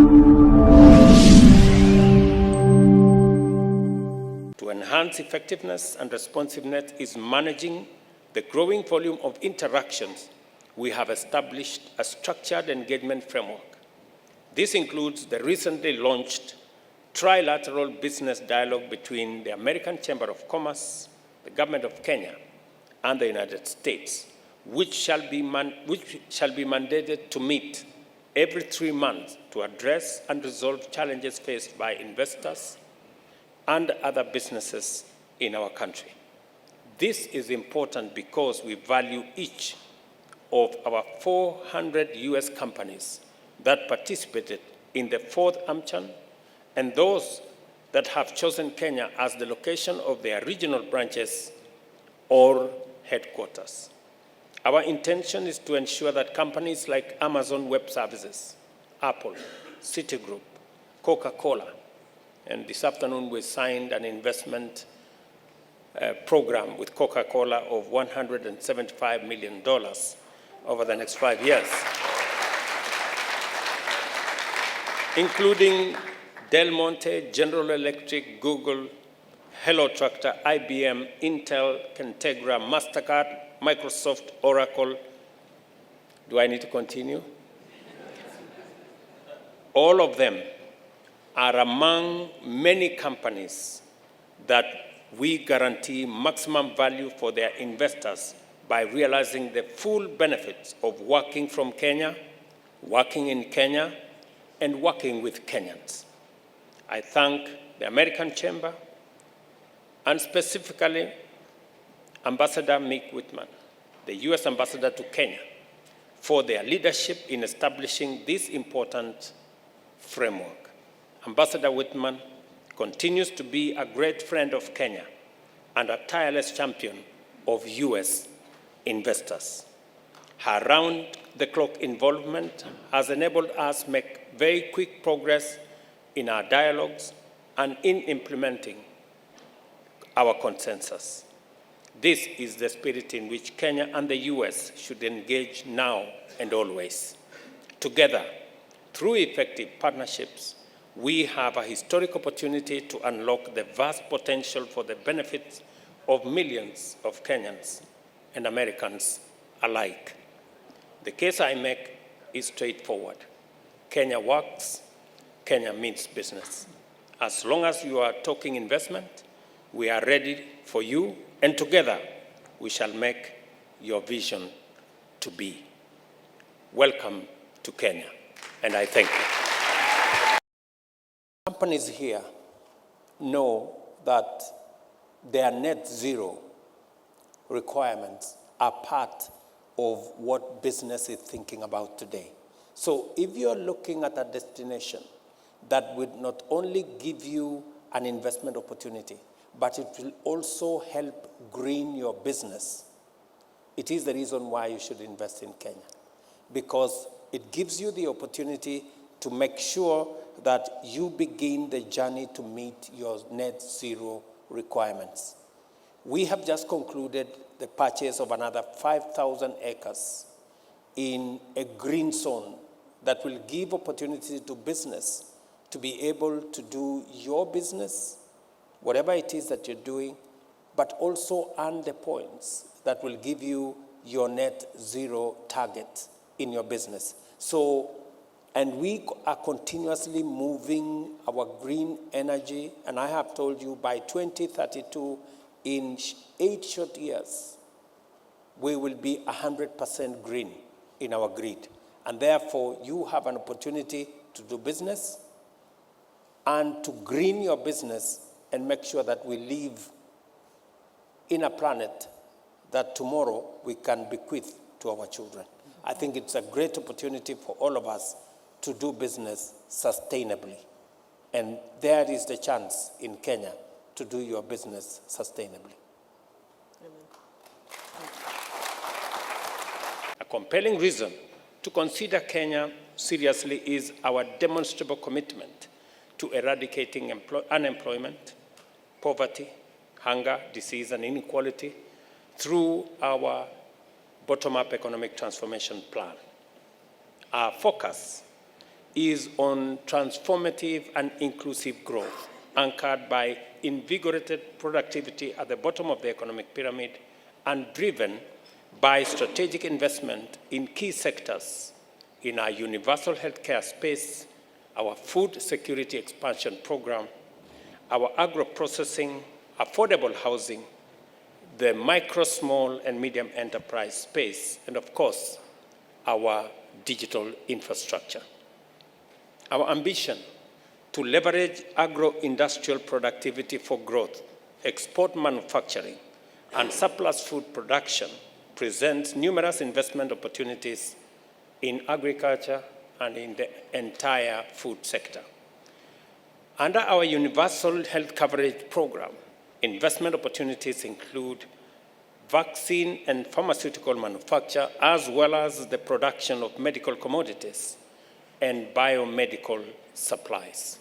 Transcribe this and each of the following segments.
To enhance effectiveness and responsiveness is managing the growing volume of interactions. We have established a structured engagement framework. This includes the recently launched trilateral business dialogue between the American Chamber of Commerce, the Government of Kenya, and the United States, which shall be mandated to meet every 3 months to address and resolve challenges faced by investors and other businesses in our country. This is important because we value each of our 400 U.S. companies that participated in the 4th AmCham and those that have chosen Kenya as the location of their regional branches or headquarters. Our intention is to ensure that companies like Amazon Web Services, Apple, Citigroup, Coca-Cola, and this afternoon we signed an investment program with Coca-Cola of $175 million over the next 5 years, including Del Monte, General Electric, Google, Hello Tractor, IBM, Intel, Kentegra, MasterCard, Microsoft, Oracle. Do I need to continue? All of them are among many companies that we guarantee maximum value for their investors by realizing the full benefits of working from Kenya, working in Kenya, and working with Kenyans. I thank the American Chamber and specifically Ambassador Mick Whitman, the U.S. Ambassador to Kenya, for their leadership in establishing this important framework. Ambassador Whitman continues to be a great friend of Kenya and a tireless champion of U.S. investors. Her round-the-clock involvement has enabled us to make very quick progress in our dialogues and in implementing our consensus. This is the spirit in which Kenya and the U.S. should engage now and always. Together, through effective partnerships, we have a historic opportunity to unlock the vast potential for the benefits of millions of Kenyans and Americans alike. The case I make is straightforward. Kenya works, Kenya means business. As long as you are talking investment, we are ready for you, and together we shall make your vision to be. Welcome to Kenya, and I thank you. Companies here know that their net zero requirements are part of what business is thinking about today. So if you're looking at a destination that would not only give you an investment opportunity, but it will also help green your business, it is the reason why you should invest in Kenya, because it gives you the opportunity to make sure that you begin the journey to meet your net zero requirements. We have just concluded the purchase of another 5,000 acres in a green zone that will give opportunity to business to be able to do your business, whatever it is that you're doing, but also earn the points that will give you your net zero target in your business. So, and we are continuously moving our green energy, and I have told you by 2032, in 8 short years, we will be 100% green in our grid. And therefore, you have an opportunity to do business and to green your business and make sure that we live in a planet that tomorrow we can bequeath to our children. I think it's a great opportunity for all of us to do business sustainably. And there is the chance in Kenya to do your business sustainably. A compelling reason to consider Kenya seriously is our demonstrable commitment to eradicating unemployment, poverty, hunger, disease, and inequality through our bottom-up economic transformation plan. Our focus is on transformative and inclusive growth, anchored by invigorated productivity at the bottom of the economic pyramid and driven by strategic investment in key sectors in our universal healthcare space, our food security expansion program, our agro-processing, affordable housing, the micro, small, and medium enterprise space, and of course, our digital infrastructure. Our ambition to leverage agro-industrial productivity for growth, export manufacturing, and surplus food production presents numerous investment opportunities in agriculture and in the entire food sector. Under our universal health coverage program, investment opportunities include vaccine and pharmaceutical manufacture, as well as the production of medical commodities and biomedical supplies.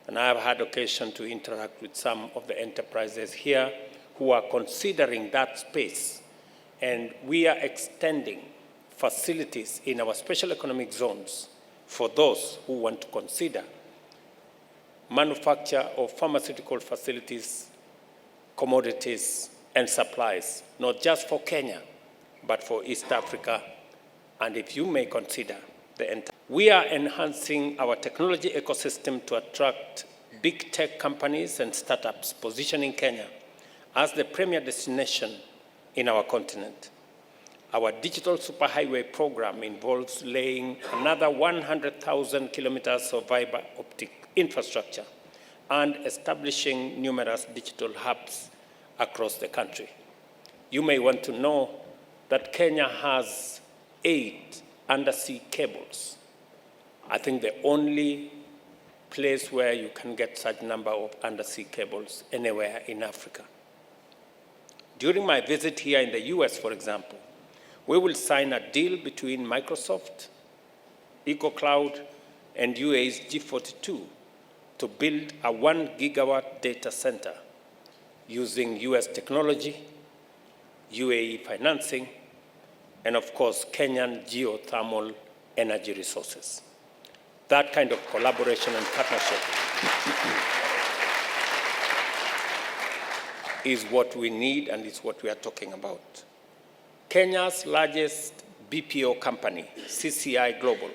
And I have had occasion to interact with some of the enterprises here who are considering that space. And we are extending facilities in our special economic zones for those who want to consider manufacture of pharmaceutical facilities, commodities, and supplies, not just for Kenya, but for East Africa, and if you may consider the entire. We are enhancing our technology ecosystem to attract big tech companies and startups, positioning Kenya as the premier destination in our continent. Our digital superhighway program involves laying another 100,000 kilometers of fiber optic infrastructure and establishing numerous digital hubs across the country. You may want to know that Kenya has 8 undersea cables. I think the only place where you can get such number of undersea cables anywhere in Africa. During my visit here in the US, for example, we will sign a deal between Microsoft, EcoCloud, and UAE's G42 to build a 1 gigawatt data center using US technology, UAE financing, and of course, Kenyan geothermal energy resources. That kind of collaboration and partnership is what we need and is what we are talking about. Kenya's largest BPO company, CCI Global,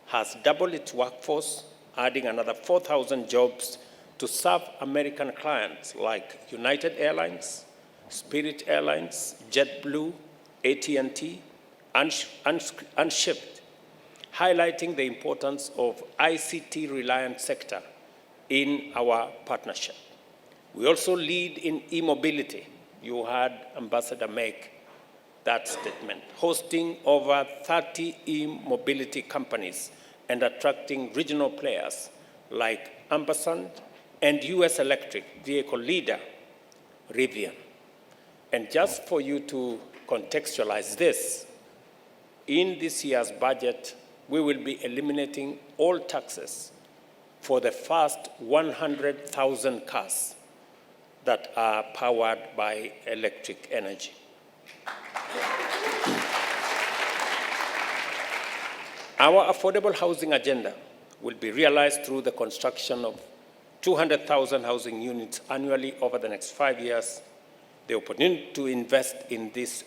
has doubled its workforce, adding another 4,000 jobs to serve American clients like United Airlines, Spirit Airlines, JetBlue, AT&T, and Shift, highlighting the importance of ICT-reliant sector in our partnership. We also lead in e-mobility. You heard Ambassador make that statement, hosting over 30 e-mobility companies and attracting regional players like Ampersand and US electric vehicle leader, Rivian. And just for you to contextualize this, in this year's budget, we will be eliminating all taxes for the first 100,000 cars that are powered by electric energy. Our affordable housing agenda will be realized through the construction of 200,000 housing units annually over the next 5 years. The opportunity to invest in this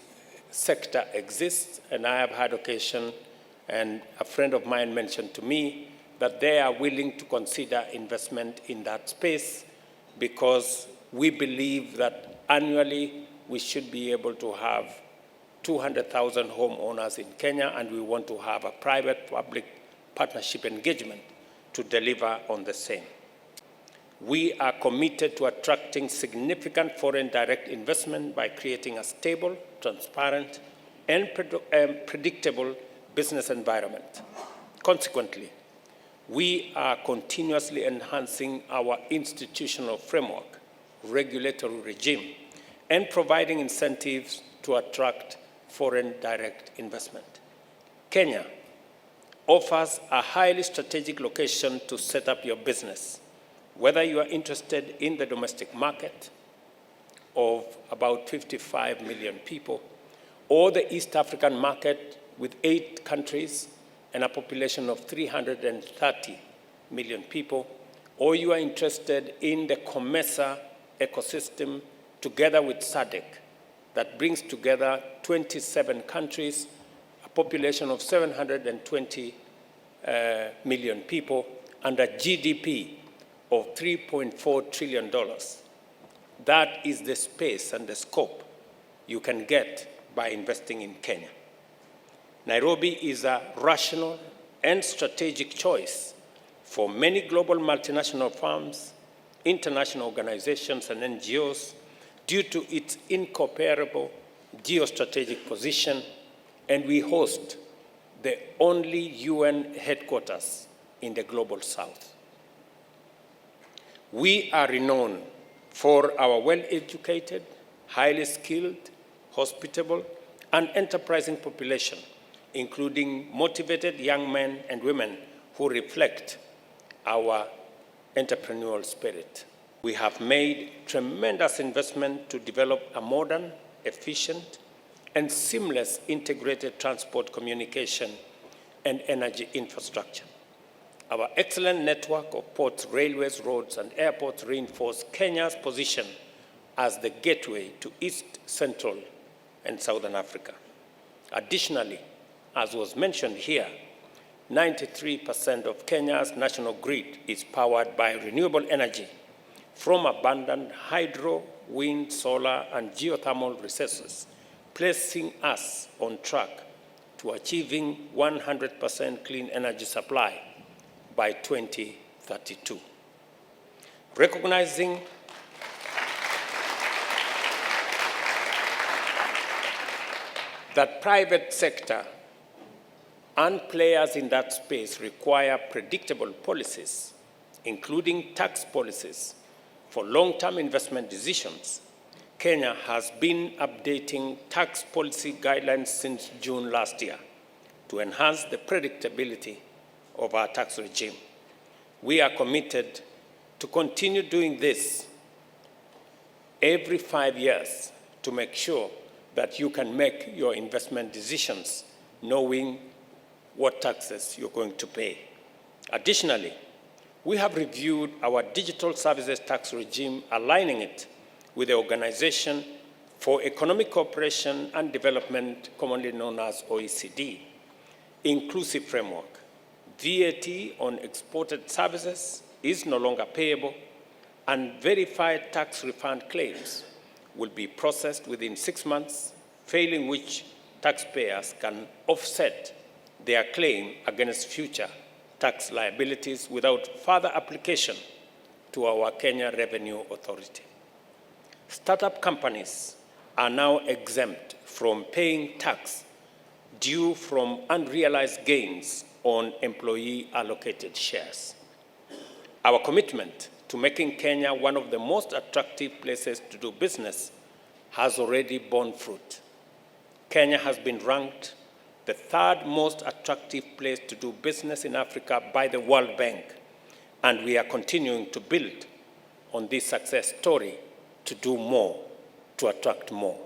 sector exists, and I have had occasion, and a friend of mine mentioned to me that they are willing to consider investment in that space because we believe that annually we should be able to have 200,000 homeowners in Kenya, and we want to have a private-public partnership engagement to deliver on the same. We are committed to attracting significant foreign direct investment by creating a stable, transparent, and predictable business environment. Consequently, we are continuously enhancing our institutional framework, regulatory regime, and providing incentives to attract foreign direct investment. Kenya offers a highly strategic location to set up your business, whether you are interested in the domestic market of about 55 million people, or the East African market with 8 countries and a population of 330 million people, or you are interested in the COMESA ecosystem together with SADC that brings together 27 countries, a population of 720 million people, and a GDP of $3.4 trillion. That is the space and the scope you can get by investing in Kenya. Nairobi is a rational and strategic choice for many global multinational firms, international organizations, and NGOs due to its incomparable geostrategic position, and we host the only UN headquarters in the global south. We are renowned for our well-educated, highly skilled, hospitable, and enterprising population, including motivated young men and women who reflect our entrepreneurial spirit. We have made tremendous investment to develop a modern, efficient, and seamless integrated transport, communication, and energy infrastructure. Our excellent network of ports, railways, roads, and airports reinforce Kenya's position as the gateway to East, Central, and Southern Africa. Additionally, as was mentioned here, 93% of Kenya's national grid is powered by renewable energy from abundant hydro, wind, solar, and geothermal resources, placing us on track to achieving 100% clean energy supply by 2032. Recognizing that private sector and players in that space require predictable policies, including tax policies, for long-term investment decisions, Kenya has been updating tax policy guidelines since June last year to enhance the predictability of our tax regime. We are committed to continue doing this every 5 years to make sure that you can make your investment decisions knowing what taxes you're going to pay. Additionally, we have reviewed our digital services tax regime, aligning it with the Organization for Economic Cooperation and Development, commonly known as OECD, inclusive framework. VAT on exported services is no longer payable, and verified tax refund claims will be processed within 6 months, failing which taxpayers can offset their claim against future tax liabilities without further application to our Kenya Revenue Authority. Startup companies are now exempt from paying tax due from unrealized gains on employee-allocated shares. Our commitment to making Kenya one of the most attractive places to do business has already borne fruit. Kenya has been ranked the third most attractive place to do business in Africa by the World Bank, and we are continuing to build on this success story to do more, to attract more.